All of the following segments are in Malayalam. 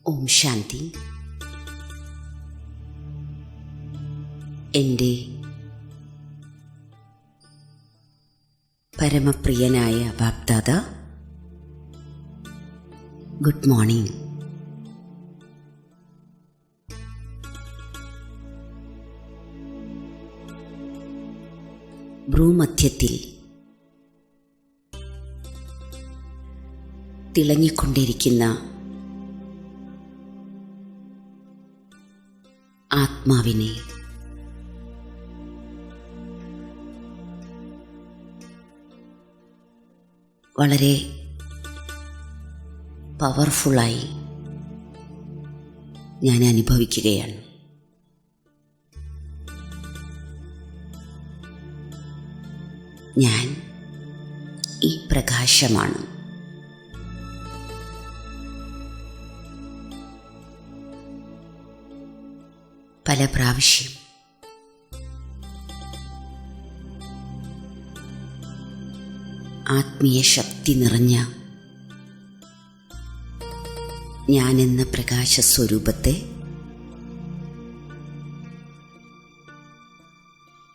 ഓം ശാന്തി. എൻ്റെ പരമപ്രിയനായ ബാപ്ദാദ, ഗുഡ് മോർണിംഗ്. ഭ്രൂമധ്യത്തിൽ തിളങ്ങിക്കൊണ്ടിരിക്കുന്ന ആത്മാവിനെ വളരെ പവർഫുള്ളായി ഞാൻ അനുഭവിക്കുകയാണ്. ഞാൻ ഈ പ്രകാശമാണ്. പല പ്രാവശ്യം ആത്മീയ ശക്തി നിറഞ്ഞ ഞാനെന്ന പ്രകാശസ്വരൂപത്തെ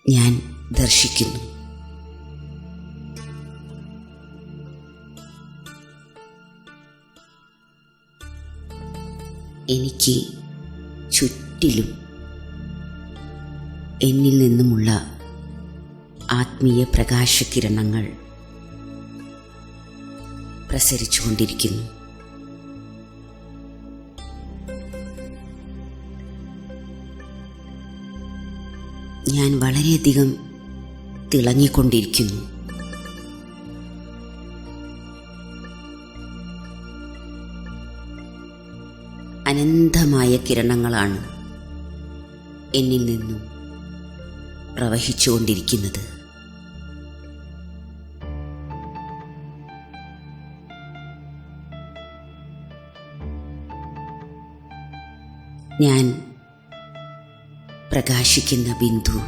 ഞാൻ ദർശിക്കുന്നു. എനിക്ക് ചുറ്റിലും എന്നിൽ നിന്നുമുള്ള ആത്മീയ പ്രകാശകിരണങ്ങൾ പ്രസരിച്ചുകൊണ്ടിരിക്കുന്നു. ഞാൻ വളരെയധികം തിളങ്ങിക്കൊണ്ടിരിക്കുന്നു. അനന്തമായ കിരണങ്ങളാണ് എന്നിൽ നിന്നും പ്രവഹിച്ചുകൊണ്ടിരിക്കുന്നത്. ഞാൻ പ്രകാശിക്കുന്ന ബിന്ദു.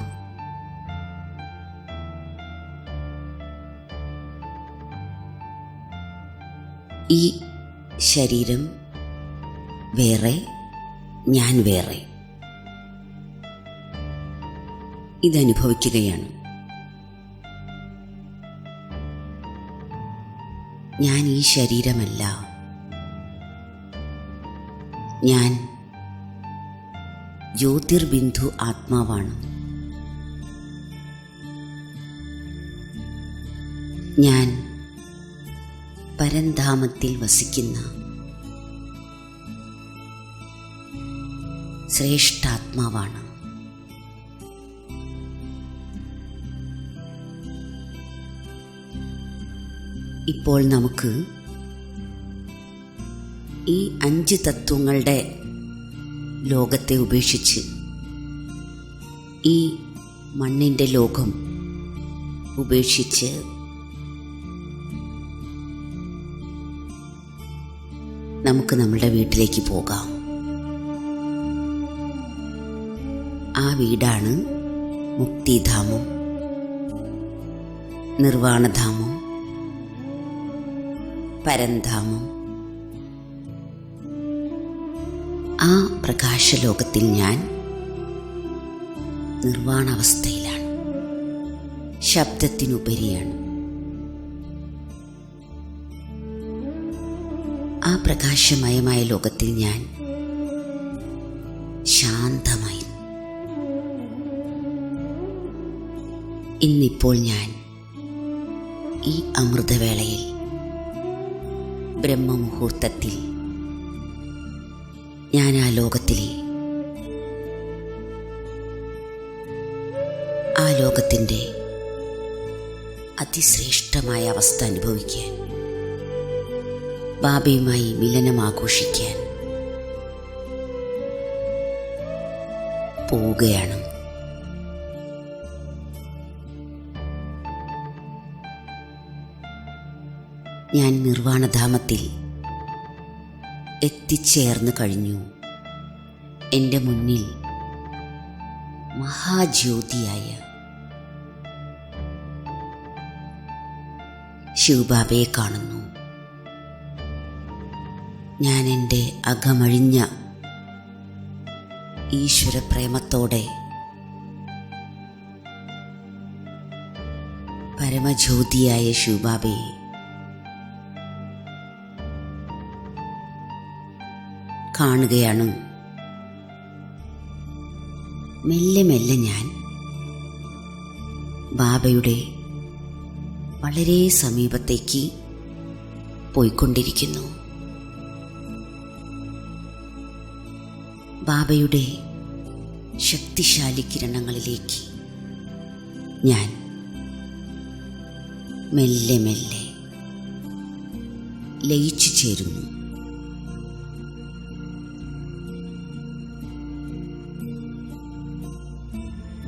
ഈ ശരീരം വേറെ, ഞാൻ വേറെ. ഇതനുഭവിക്കുകയാണ്. ഞാൻ ഈ ശരീരമല്ല. ഞാൻ ജ്യോതിർബിന്ദു ആത്മാവാണ്. ഞാൻ പരന്ധാമത്തിൽ വസിക്കുന്ന ശ്രേഷ്ഠാത്മാവാണ്. ഇപ്പോൾ നമുക്ക് ഈ 5 തത്വങ്ങളുടെ ലോകത്തെ ഉപേക്ഷിച്ച് ഈ മണ്ണിൻ്റെ ലോകം ഉപേക്ഷിച്ച് നമുക്ക് നമ്മുടെ വീട്ടിലേക്ക് പോകാം. ആ വീടാണ് മുക്തിധാമം, നിർവാണധാമം, പരന്ധാമം. ആ പ്രകാശലോകത്തിൽ ഞാൻ നിർവാണാവസ്ഥയിലാണ്, ശബ്ദത്തിനുപരിയാണ്. ആ പ്രകാശമയമായ ലോകത്തിൽ ഞാൻ ശാന്തമായി. ഇന്നിപ്പോൾ ഞാൻ ഈ അമൃതവേളയിൽ ബ്രഹ്മമുഹൂർത്തത്തിൽ ഞാൻ ആ ലോകത്തിലെ ആ ലോകത്തിൻ്റെ അതിശ്രേഷ്ഠമായ അവസ്ഥ അനുഭവിക്കാൻ, ബാബയുമായി മിലനം ആഘോഷിക്കാൻ പോവുകയാണ്. ഞാൻ നിർവാണധാമത്തിൽ എത്തിച്ചേർന്ന് കഴിഞ്ഞു. എൻ്റെ മുന്നിൽ മഹാജ്യോതിയായ ശിവബാബയെ കാണുന്നു. ഞാൻ എൻ്റെ അകമഴിഞ്ഞ ഈശ്വരപ്രേമത്തോടെ പരമജ്യോതിയായ ശിവബാബയെ കാണുകയാണ്. മെല്ലെ മെല്ലെ ഞാൻ ബാബയുടെ വളരെ സമീപത്തേക്ക് പോയിക്കൊണ്ടിരിക്കുന്നു. ബാബയുടെ ശക്തിശാലി കിരണങ്ങളിലേക്ക് ഞാൻ മെല്ലെ മെല്ലെ ലയിച്ചു ചേരുന്നു.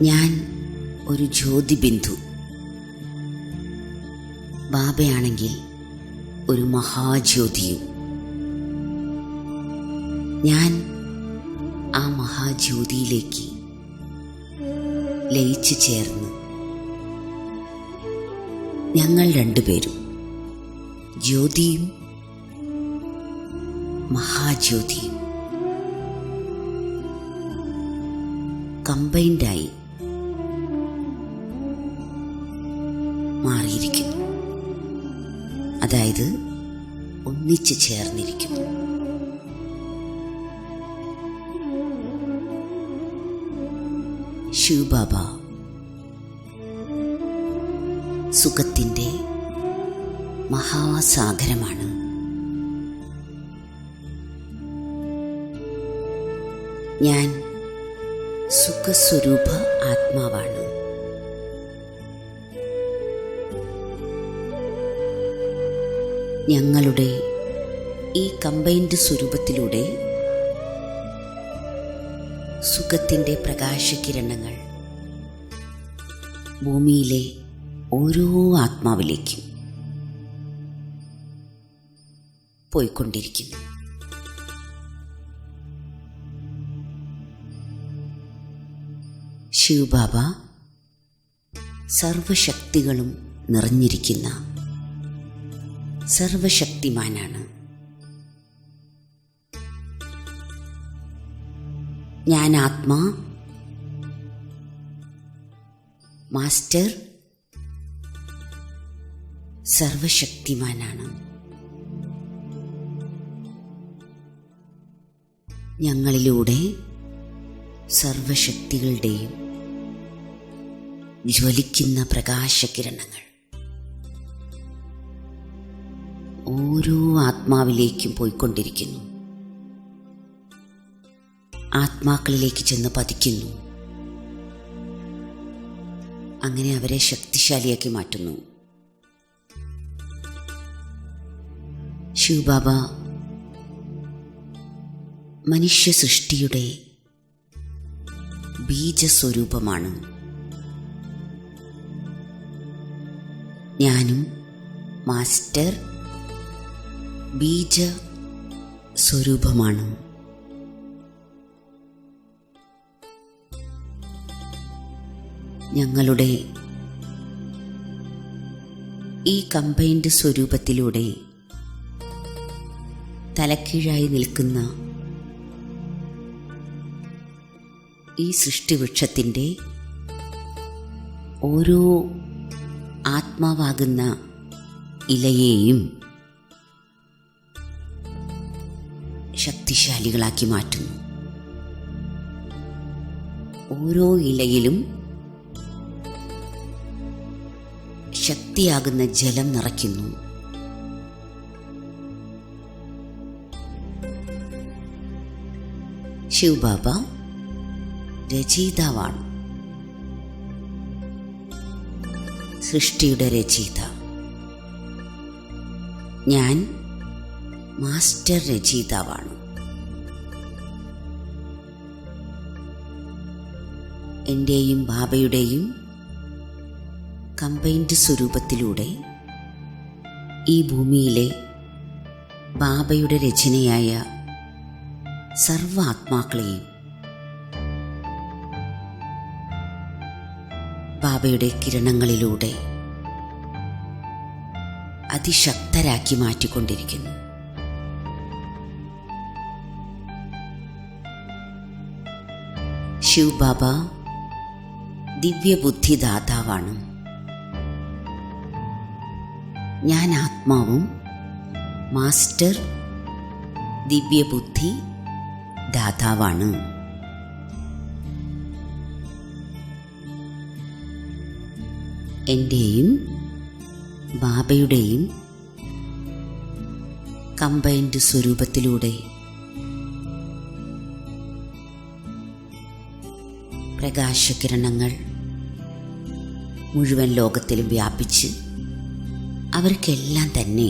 ഞാൻ ഒരു ജ്യോതിബിന്ദു, ബാബയാണെങ്കിൽ ഒരു മഹാജ്യോതിയും. ഞാൻ ആ മഹാജ്യോതിയിലേക്ക് ലയിച്ചു ചേർന്ന് ഞങ്ങൾ രണ്ടുപേരും ജ്യോതിയും മഹാജ്യോതിയും കമ്പൈൻഡായി മാറിയിരിക്കുന്നു. അതായത് ഒന്നിച്ചു ചേർന്നിരിക്കുന്നു. ശിവബാബ സുഖത്തിൻ്റെ മഹാസാഗരമാണ്. ഞാൻ സുഖസ്വരൂപ ആത്മാവാണ്. ഞങ്ങളുടെ ഈ കമ്പൈൻഡ് സ്വരൂപത്തിലൂടെ സുഖത്തിൻ്റെ പ്രകാശകിരണങ്ങൾ ഭൂമിയിലെ ഓരോ ആത്മാവിലേക്കും പോയിക്കൊണ്ടിരിക്കുന്നു. ശിവബാബ സർവശക്തികളും നിറഞ്ഞിരിക്കുന്ന സർവശക്തിമാനാണ്. ഞാൻ ആത്മാ, മാസ്റ്റർ സർവശക്തിമാനാണ്. ഞങ്ങളിലൂടെ സർവശക്തികളുടെയും ജ്വലിക്കുന്ന പ്രകാശകിരണങ്ങൾ ഓരോ ആത്മാവിലേക്കും പോയിക്കൊണ്ടിരിക്കുന്നു. ആത്മാക്കളിലേക്ക് ചെന്ന് പതിക്കുന്നു. അങ്ങനെ അവരെ ശക്തിശാലിയാക്കി മാറ്റുന്നു. ശിവബാബ മനുഷ്യ സൃഷ്ടിയുടെ ബീജസ്വരൂപമാണ്. ഞാനും മാസ്റ്റർ ബീജ സ്വരൂപമാണ്. ഞങ്ങളുടെ ഈ കമ്പൈൻഡ് സ്വരൂപത്തിലൂടെ തലക്കീഴായി നിൽക്കുന്ന ഈ സൃഷ്ടിവൃക്ഷത്തിൻ്റെ ഓരോ ആത്മാവാകുന്ന ഇലയെയും ശക്തിശാലികളാക്കി മാറ്റുന്നു. ഓരോ ഇലയിലും ശക്തിയാകുന്ന ജലം നിറയ്ക്കുന്നു. ശിവബാബ രചയിതാവാണ്. സൃഷ്ടിയുടെ രചയിത. ഞാൻ മാസ്റ്റർ രചയിതാവാണ്. എൻ്റെയും ബാബയുടെയും കമ്പൈൻഡ് സ്വരൂപത്തിലൂടെ ഈ ഭൂമിയിലെ ബാബയുടെ രചനയായ സർവ്വ ആത്മാക്കളെയും ബാബയുടെ കിരണങ്ങളിലൂടെ അതിശക്തരാക്കി മാറ്റിക്കൊണ്ടിരിക്കുന്നു. ശിവ് ബാബ ദിവ്യബുദ്ധിദാതാവാണ്. ഞാൻ ആത്മാവും മാസ്റ്റർ ദിവ്യബുദ്ധി ദാതാവാണ്. എൻ്റെയും ബാബയുടെയും കമ്പൈൻഡ് സ്വരൂപത്തിലൂടെ പ്രകാശകിരണങ്ങൾ മുഴുവൻ ലോകത്തിലും വ്യാപിച്ച് അവർക്കെല്ലാം തന്നെ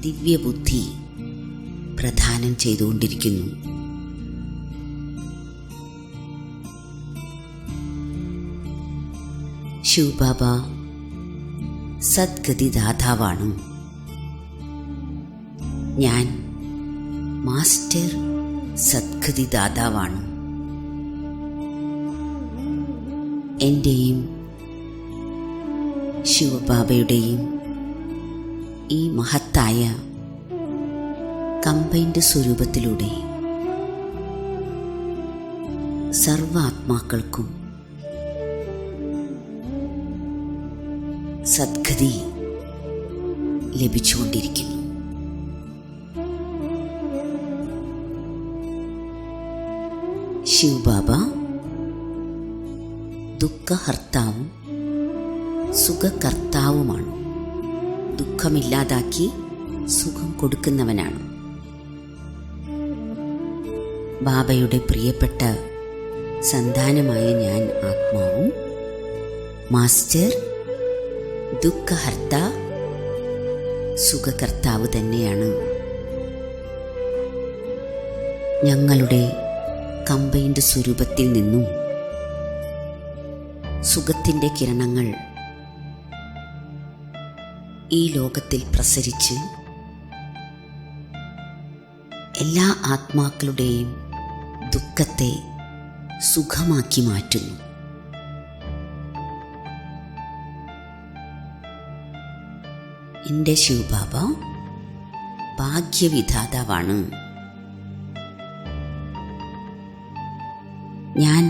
ദിവ്യബുദ്ധി പ്രദാനം ചെയ്തുകൊണ്ടിരിക്കുന്നു. ശിവ് ബാബ സദ്ഗതിദാതാവാണ്. ഞാൻ മാസ്റ്റർ സദ്ഗതിദാതാവാണ്. എൻ്റെയും ശിവബാബയുടെയും ഈ മഹത്തായ കമ്പൈൻഡ് സ്വരൂപത്തിലൂടെ സർവ ആത്മാക്കൾക്കും സദ്ഗതി ലഭിച്ചുകൊണ്ടിരിക്കുന്നു. ശിവ് ബാബ ദുഃഖഹർത്താവും സുഖകർത്താവുമാണ്. ദുഃഖമില്ലാതാക്കി സുഖം കൊടുക്കുന്നവനാണ്. ബാബയുടെ പ്രിയപ്പെട്ട സന്താനമായ ഞാൻ ആത്മാവും മാസ്റ്റർ ദുഃഖഹർത്ത സുഖകർത്താവ് തന്നെയാണ്. ഞങ്ങളുടെ കമ്പൈൻഡ് സ്വരൂപത്തിൽ നിന്നും സുഖത്തിൻ്റെ കിരണങ്ങൾ ഈ ലോകത്തിൽ പ്രസരിച്ച് എല്ലാ ആത്മാക്കളുടെയും ദുഃഖത്തെ സുഖമാക്കി മാറ്റുന്നു. എൻ്റെ ശിവ് ബാബ ഭാഗ്യവിധാതാവാണ്. ഞാൻ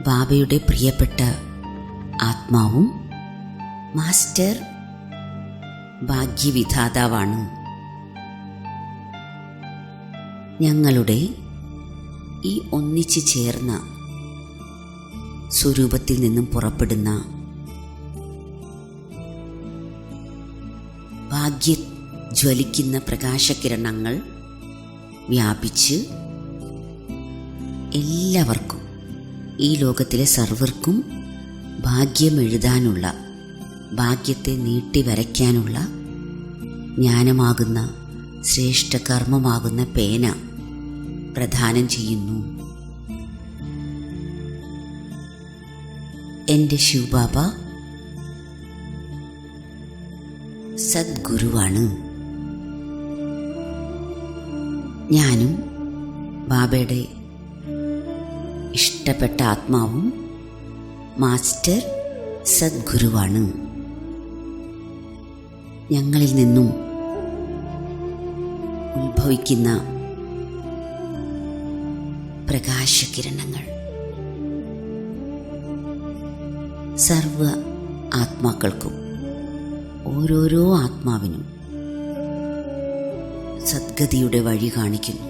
ബാബയുടെ പ്രിയപ്പെട്ട ആത്മാവും മാസ്റ്റർ ഭാഗ്യവിധാതാവാണ്. ഞങ്ങളുടെ ഈ ഒന്നിച്ചു ചേർന്ന സ്വരൂപത്തിൽ നിന്നും പുറപ്പെടുന്ന ഭാഗ്യജ്വലിക്കുന്ന പ്രകാശകിരണങ്ങൾ വ്യാപിച്ച് എല്ലാവർക്കും, ഈ ലോകത്തിലെ സർവർക്കും ഭാഗ്യമെഴുതാനുള്ള, ഭാഗ്യത്തെ നീട്ടി വരയ്ക്കാനുള്ള ജ്ഞാനമാകുന്ന ശ്രേഷ്ഠ കർമ്മമാകുന്ന പേന പ്രദാനം ചെയ്യുന്നു. എൻ്റെ ശിവ് ബാബ സദ്ഗുരുവാണ്. ഞാനും ബാബയുടെ ഇഷ്ടപ്പെട്ട ആത്മാവും മാസ്റ്റർ സദ്ഗുരുവാണ്. ഞങ്ങളിൽ നിന്നും ഉത്ഭവിക്കുന്ന പ്രകാശകിരണങ്ങൾ സർവ ആത്മാക്കൾക്കും, ഓരോരോ ആത്മാവിനും സദ്ഗതിയുടെ വഴി കാണിക്കുന്നു.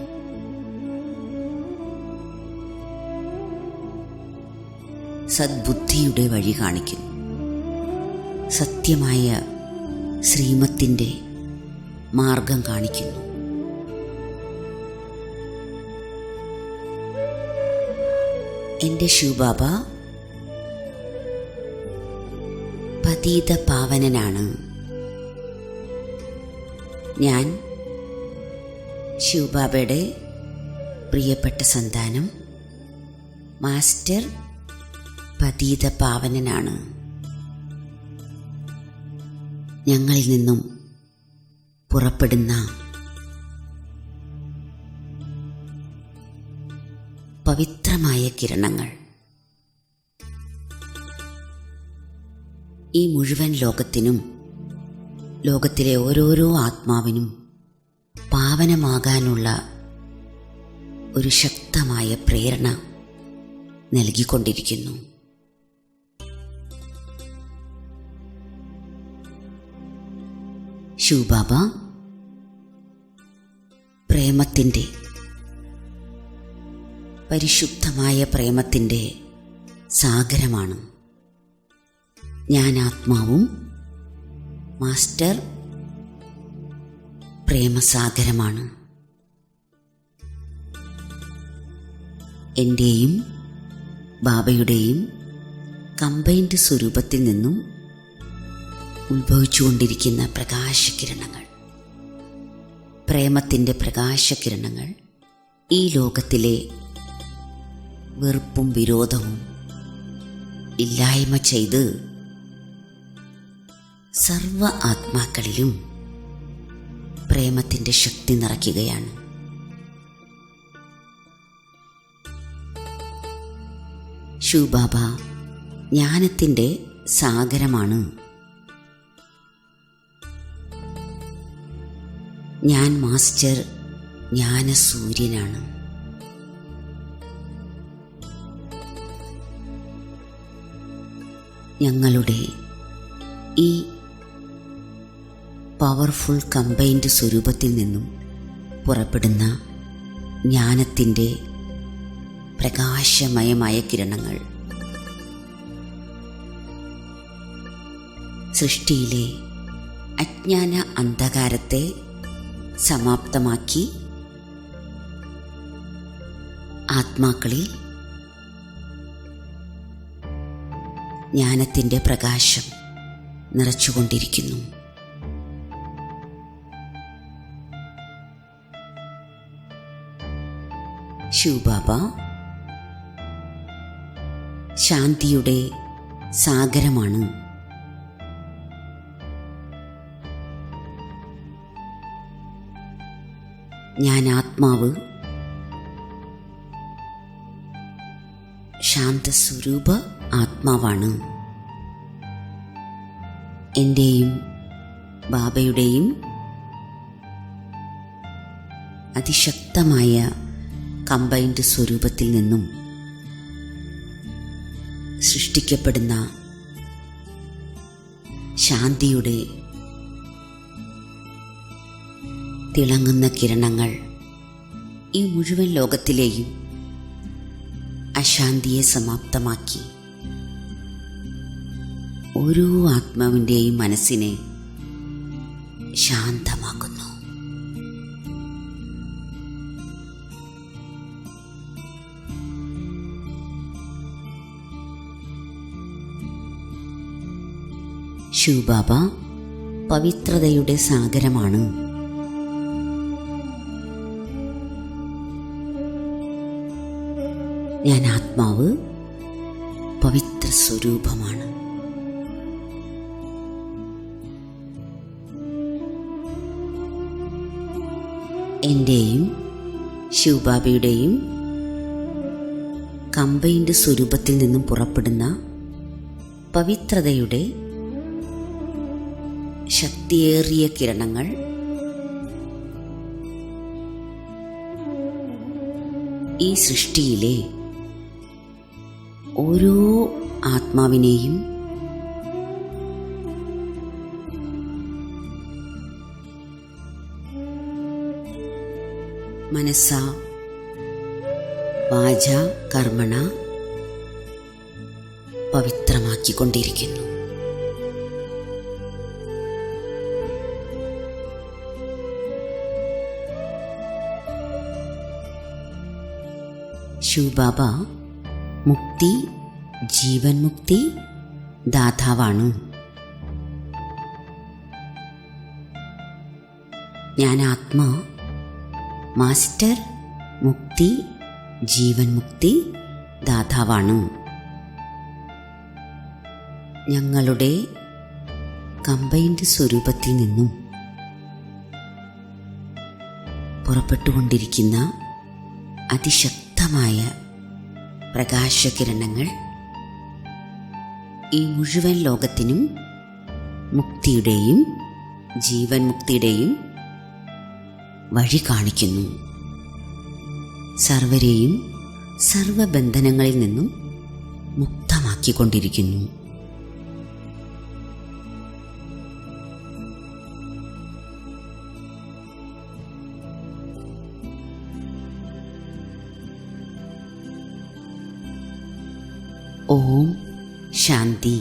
സദ്ബുദ്ധിയുടെ വഴി കാണിക്കുന്നു. സത്യമായ ശ്രീമത്തിൻ്റെ മാർഗം കാണിക്കുന്നു. എൻ്റെ ശിവ് ബാബ പതീത പാവനനാണ്. ഞാൻ ശിവ് ബാബയുടെ പ്രിയപ്പെട്ട സന്താനം മാസ്റ്റർ പതീത പാവനനാണ്. ഞങ്ങളിൽ നിന്നും പുറപ്പെടുന്ന പവിത്രമായ കിരണങ്ങൾ ഈ മുഴുവൻ ലോകത്തിനും, ലോകത്തിലെ ഓരോരോ ആത്മാവിനും പാവനമാകാനുള്ള ഒരു ശക്തമായ പ്രേരണ നൽകിക്കൊണ്ടിരിക്കുന്നു. ശിവബാബ പ്രേമത്തിൻ്റെ, പരിശുദ്ധമായ പ്രേമത്തിൻ്റെ സാഗരമാണ്. ഞാൻ ആത്മാവും മാസ്റ്റർ പ്രേമസാഗരമാണ്. എൻ്റെയും ബാബയുടെയും കമ്പൈൻഡ് സ്വരൂപത്തിൽ നിന്നും ഉത്ഭവിച്ചുകൊണ്ടിരിക്കുന്ന പ്രകാശകിരണങ്ങൾ, പ്രേമത്തിൻ്റെ പ്രകാശകിരണങ്ങൾ ഈ ലോകത്തിലെ വെറുപ്പും വിരോധവും ഇല്ലായ്മ ചെയ്ത് സർവ ആത്മാക്കളിലും പ്രേമത്തിൻ്റെ ശക്തി നിറയ്ക്കുകയാണ്. ശിവബാബ ജ്ഞാനത്തിൻ്റെ സാഗരമാണ്. ഞാൻ മാസ്റ്റർ ജ്ഞാനസൂര്യനാണ്. ഞങ്ങളുടെ ഈ പവർഫുൾ കമ്പൈൻഡ് സ്വരൂപത്തിൽ നിന്നും പുറപ്പെടുന്ന ജ്ഞാനത്തിൻ്റെ പ്രകാശമയമായ കിരണങ്ങൾ സൃഷ്ടിയിലെ അജ്ഞാന അന്ധകാരത്തെ സമാപ്തമാക്കി ആത്മാക്കളിൽ ജ്ഞാനത്തിൻ്റെ പ്രകാശം നിറച്ചുകൊണ്ടിരിക്കുന്നു. ശിവബാബ ശാന്തിയുടെ സാഗരമാണ്. ഞാൻ ആത്മാവ് ശാന്തസ്വരൂപ ആത്മാവാണ്. എൻ്റെയും ബാബയുടെയും അതിശക്തമായ കമ്പൈൻഡ് സ്വരൂപത്തിൽ നിന്നും സൃഷ്ടിക്കപ്പെടുന്ന ശാന്തിയുടെ തിളങ്ങുന്ന കിരണങ്ങൾ ഈ മുഴുവൻ ലോകത്തിലെയും അശാന്തിയെ സമാപ്തമാക്കി ഓരോ ആത്മാവിൻ്റെയും മനസ്സിനെ ശാന്തമാക്കുന്നു. ശിവബാബ പവിത്രതയുടെ സാഗരമാണ്. ഞാൻ ആത്മാവ് പവിത്ര സ്വരൂപമാണ്. എൻ്റെയും ശിവബാബയുടെയും കമ്പൈൻഡ് സ്വരൂപത്തിൽ നിന്നും പുറപ്പെടുന്ന പവിത്രതയുടെ ശക്തിയേറിയ കിരണങ്ങൾ ഈ സൃഷ്ടിയിലെ ഓരോ ആത്മാവിനെയും മനസ്സ വാച കർമ്മണ പവിത്രമാക്കിക്കൊണ്ടിരിക്കുന്നു. ശിവബാബ മുക്തി, ജീവൻ മുക്തി ദാതാവാണ്. ഞാൻ ആത്മാ മാസ്റ്റർ മുക്തി, ജീവൻ മുക്തി ദാതാവാണ്. ഞങ്ങളുടെ കമ്പൈൻഡ് സ്വരൂപത്തിൽ നിന്നും പുറപ്പെട്ടുകൊണ്ടിരിക്കുന്ന അതിശക്തമായ പ്രകാശകിരണങ്ങൾ ഈ മുഴുവൻ ലോകത്തിനും മുക്തിയുടെയും ജീവൻ മുക്തിയുടെയും വഴി കാണിക്കുന്നു. സർവരെയും സർവബന്ധനങ്ങളിൽ നിന്നും മുക്തമാക്കിക്കൊണ്ടിരിക്കുന്നു. ഓം ശാന്തി.